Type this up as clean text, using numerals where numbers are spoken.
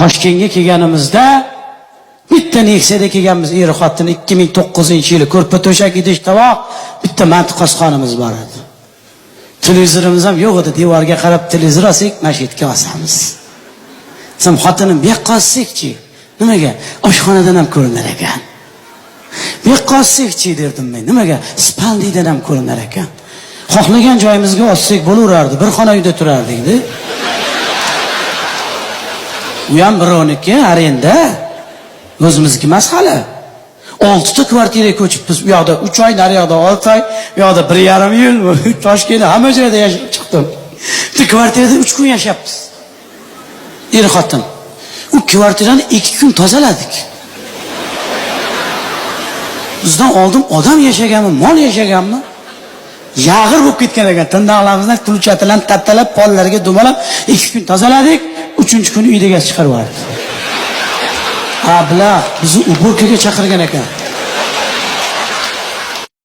Toshkentga kelganimizda bitta Nexia'da kelganmiz, er-xotin 2009-yili ko'rpa to'shak idish tovoq, bitta mantiq qosqonimiz bor edi. Televizorimiz ham yo'q edi, devorga qarab televizor olsak, mashitga osamiz. Sam xotinim bu yoqqa olsak-chi? Nimaga? Oshxonadan ham ko'rinar ekan. Bu yoqqa olsak-chi derdim men. Nimaga? Spalnidan ham ko'rinar ekan. Xohlagan joyimizga olsak bo'laverardi, bir xona uyda turardik-da. U ham birovniki, arenda. O'zimizniki emas hali. 6 ta kvartiraga ko'chibmiz. Bu yoqda 3 oy, nari yoqda 6 oy, bu yoqda 1,5 yil, Toshkentda hamma joyda yashab chiqdim. Bu kvartirada 3 kun yashayapmiz. Er-xotin. U kvartirani 2 kun tozaladik. Bizdan oldin odam yashaganmi, mol yashaganmi? Yag'ir bo'lib ketgan ekan. Tindaqlarimizdan kulchatilan tattalab, pollarga dumalab 2 kun tozaladik, 3-chi kuni uyga chiqarib yubordik. Abla bizni ubirkaga chaqirgan ekan.